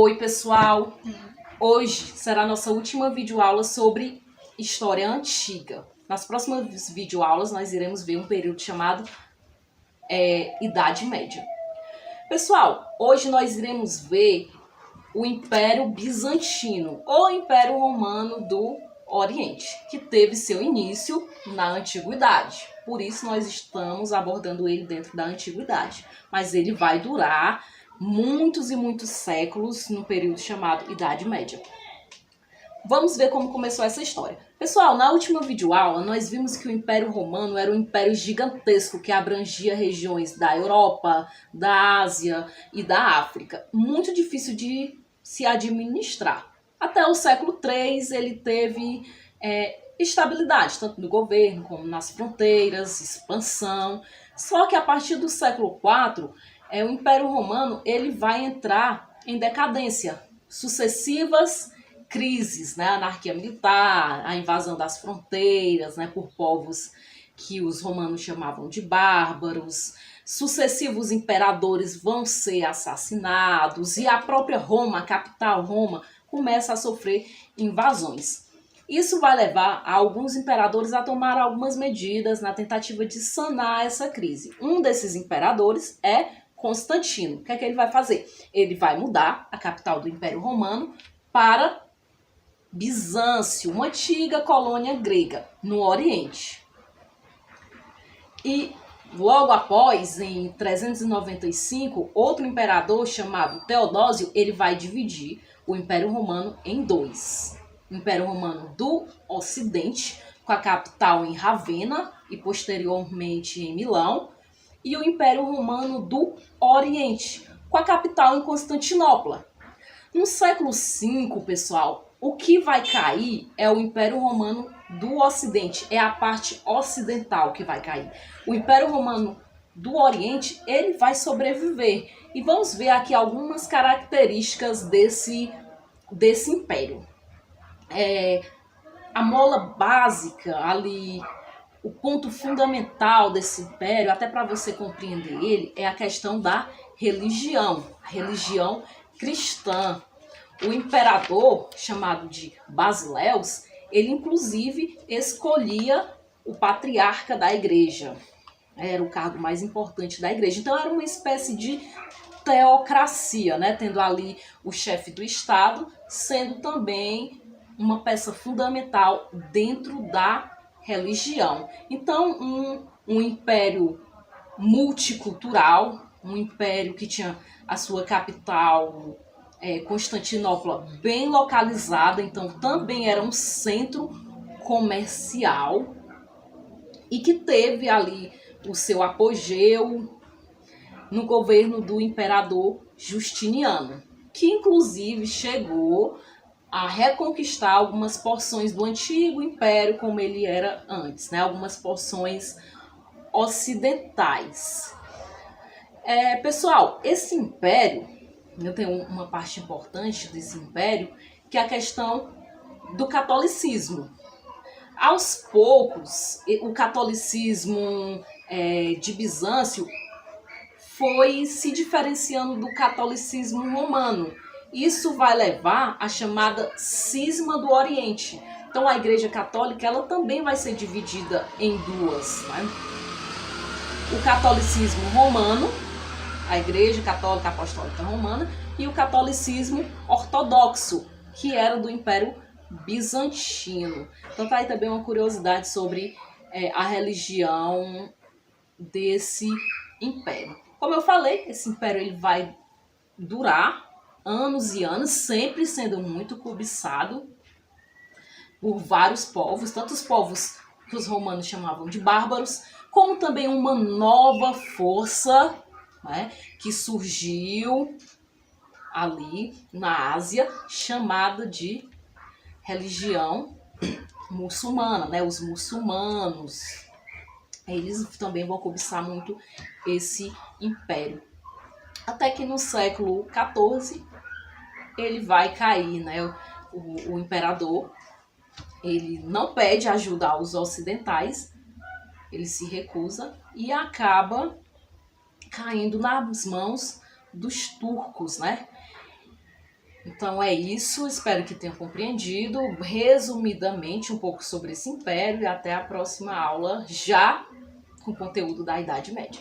Oi, pessoal! Hoje será a nossa última videoaula sobre história antiga. Nas próximas videoaulas nós iremos ver um período chamado Idade Média. Pessoal, hoje nós iremos ver o Império Bizantino ou Império Romano do Oriente, que teve seu início na Antiguidade. Por isso nós estamos abordando ele dentro da Antiguidade. Mas ele vai durar muitos e muitos séculos no período chamado Idade Média. Vamos ver como começou essa história. Pessoal, na última videoaula nós vimos que o Império Romano era um império gigantesco que abrangia regiões da Europa, da Ásia e da África. Muito difícil de se administrar. Até o século III ele teve estabilidade, tanto no governo como nas fronteiras, expansão. Só que a partir do século IV, o Império Romano ele vai entrar em decadência. Sucessivas crises, né? A anarquia militar, a invasão das fronteiras, né? Por povos que os romanos chamavam de bárbaros. Sucessivos imperadores vão ser assassinados e a própria Roma, a capital Roma, começa a sofrer invasões. Isso vai levar a alguns imperadores a tomar algumas medidas na tentativa de sanar essa crise. Um desses imperadores é Constantino. O que é que ele vai fazer? Ele vai mudar a capital do Império Romano para Bizâncio, uma antiga colônia grega no Oriente. E logo após, em 395, outro imperador chamado Teodósio, ele vai dividir o Império Romano em dois. O Império Romano do Ocidente, com a capital em Ravenna e posteriormente em Milão, e o Império Romano do Oriente, com a capital em Constantinopla. No século V, pessoal, o que vai cair é o Império Romano do Ocidente, é a parte ocidental que vai cair. O Império Romano do Oriente, ele vai sobreviver. E vamos ver aqui algumas características desse império. A mola básica ali, o ponto fundamental desse império, até para você compreender ele, é a questão da religião, a religião cristã. O imperador, chamado de Basileus, ele inclusive escolhia o patriarca da igreja. Era o cargo mais importante da igreja. Então era uma espécie de teocracia, né? Tendo ali o chefe do Estado, sendo também uma peça fundamental dentro da religião. Então um império multicultural, um império que tinha a sua capital Constantinopla bem localizada, então também era um centro comercial e que teve ali o seu apogeu no governo do imperador Justiniano, que inclusive chegou a reconquistar algumas porções do antigo império como ele era antes, né? Algumas porções ocidentais. Pessoal, esse império, eu tenho uma parte importante desse império, que é a questão do catolicismo. Aos poucos, o catolicismo de Bizâncio foi se diferenciando do catolicismo romano. Isso vai levar à chamada cisma do Oriente. Então a Igreja Católica ela também vai ser dividida em duas, né? O catolicismo romano, a Igreja Católica Apostólica Romana, e o catolicismo ortodoxo, que era do Império Bizantino. Então tá aí também uma curiosidade sobre a religião desse império. Como eu falei, esse império ele vai durar anos e anos, sempre sendo muito cobiçado por vários povos, tanto os povos que os romanos chamavam de bárbaros, como também uma nova força, né, que surgiu ali na Ásia, chamada de religião muçulmana, né, os muçulmanos. Eles também vão cobiçar muito esse império. Até que no século XIV ele vai cair, né? O imperador ele não pede ajuda aos ocidentais, ele se recusa e acaba caindo nas mãos dos turcos, né? Então é isso, espero que tenham compreendido resumidamente um pouco sobre esse império e até a próxima aula já com conteúdo da Idade Média.